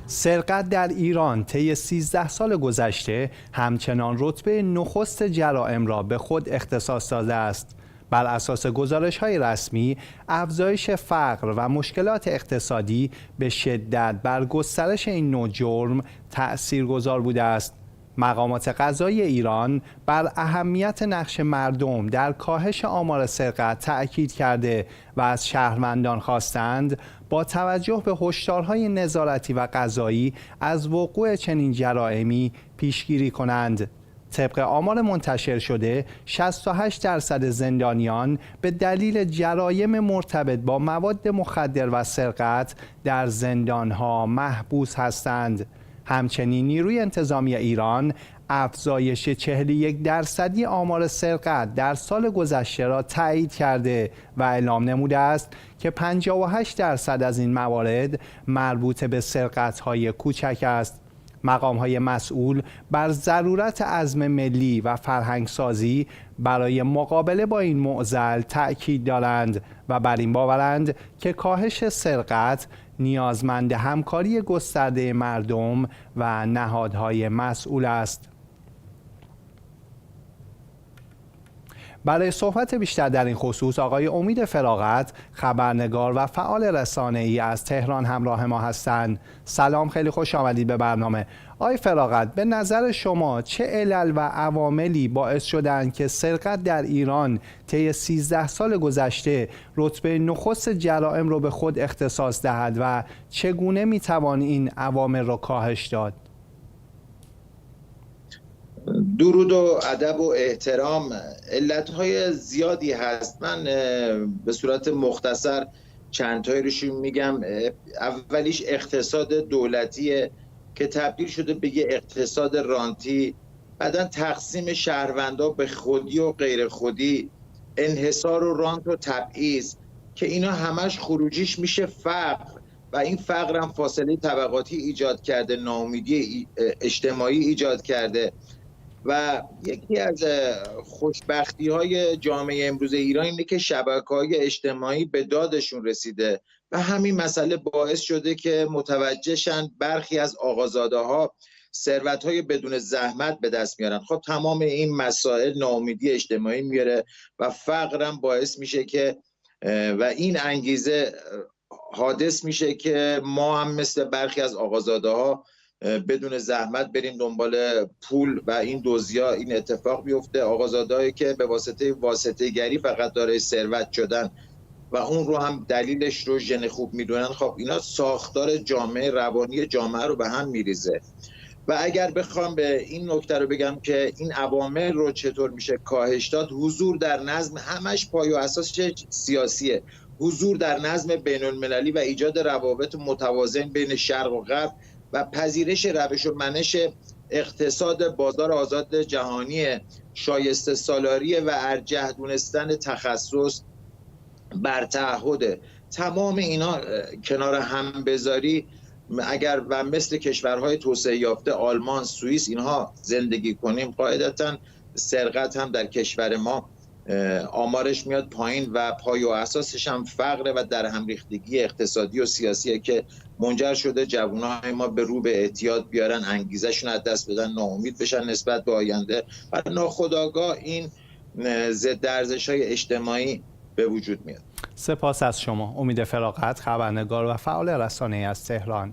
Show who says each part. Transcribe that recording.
Speaker 1: سرقت در ایران طی 13 سال گذشته همچنان رتبه نخست جرائم را به خود اختصاص داده است. بر اساس گزارش‌های رسمی، افزایش فقر و مشکلات اقتصادی به شدت بر گسترش این نوع جرم تأثیرگذار بوده است. مقامات قضایی ایران بر اهمیت نقش مردم در کاهش آمار سرقت تأکید کرده و از شهروندان خواستند با توجه به هشدارهای نظارتی و قضایی از وقوع چنین جرائمی پیشگیری کنند. طبق آمار منتشر شده 68% زندانیان به دلیل جرایم مرتبط با مواد مخدر و سرقت در زندانها محبوس هستند. همچنین نیروی انتظامی ایران افزایش 41% آمار سرقت در سال گذشته را تایید کرده و اعلام نموده است که 58% از این موارد مربوط به سرقت‌های کوچک است. مقام‌های مسئول بر ضرورت عزم ملی و فرهنگسازی برای مقابله با این معضل تأکید دارند و بر این باورند که کاهش سرقت نیازمند همکاری گسترده مردم و نهادهای مسئول است. برای صحبت بیشتر در این خصوص آقای امید فراغت، خبرنگار و فعال رسانه‌ای از تهران همراه ما هستند. سلام، خیلی خوش آمدید به برنامه. آقای فراغت، به نظر شما چه علل و عواملی باعث شدند که سرقت در ایران طی 13 سال گذشته رتبه نخست جرائم را به خود اختصاص دهد و چگونه میتوان این عوامل را کاهش داد؟
Speaker 2: درود و ادب و احترام. علتهای زیادی هست. من به صورت مختصر چند تایشون میگم. اولیش اقتصاد دولتیه که تبدیل شده به یه اقتصاد رانتی، بعدن تقسیم شهروندا به خودی و غیر خودی، انحصار و رانت و تبعیض که اینا همش خروجیش میشه فقر و این فقر هم فاصله طبقاتی ایجاد کرده، ناامیدی اجتماعی ایجاد کرده. و یکی از خوشبختی‌های جامعه امروز ایران اینه که شبکه‌های اجتماعی به دادشون رسیده و همین مسئله باعث شده که متوجهشن برخی از آقازاده‌ها ثروت‌های بدون زحمت به دست میارن. خب تمام این مسائل ناامیدی اجتماعی میاره و فقرم باعث میشه که و این انگیزه حادث میشه که ما هم مثل برخی از آقازاده‌ها بدون زحمت بریم دنبال پول و این دزدیا. این اتفاق بیفته. آقازاده‌ای که به واسطه گری فقط داره ثروت شدن و اون رو هم دلیلش رو ژن خوب میدونن. خب اینا ساختار جامعه، روانی جامعه رو به هم میریزه. و اگر بخوام به این نکته رو بگم که این عوامل رو چطور میشه کاهش داد، حضور در نظم همش پایه و اساس سیاسیه. حضور در نظم بین المللی و ایجاد روابط متوازن بین شرق و غرب و پذیرش روش و منش اقتصاد بازار آزاد جهانی شایسته سالاری و ارجح دونستن تخصص بر تعهد. تمام اینا کنار هم بذاری اگر و مثل کشورهای توسعه یافته آلمان، سوئیس اینها زندگی کنیم، قاعدتا سرقت هم در کشور ما آمارش میاد پایین و پایه و اساسش هم فقر و در هم ریختگی اقتصادی و سیاسیه که منجر شده جوانای ما به رو به اعتیاد بیارن، انگیزشون از دست بدن، ناامید بشن نسبت به آینده و ناخودآگاه این ضد ارزش‌های اجتماعی به وجود میاد.
Speaker 1: سپاس از شما. امید فراغت، خبرنگار و فعال رسانه‌ای از تهران.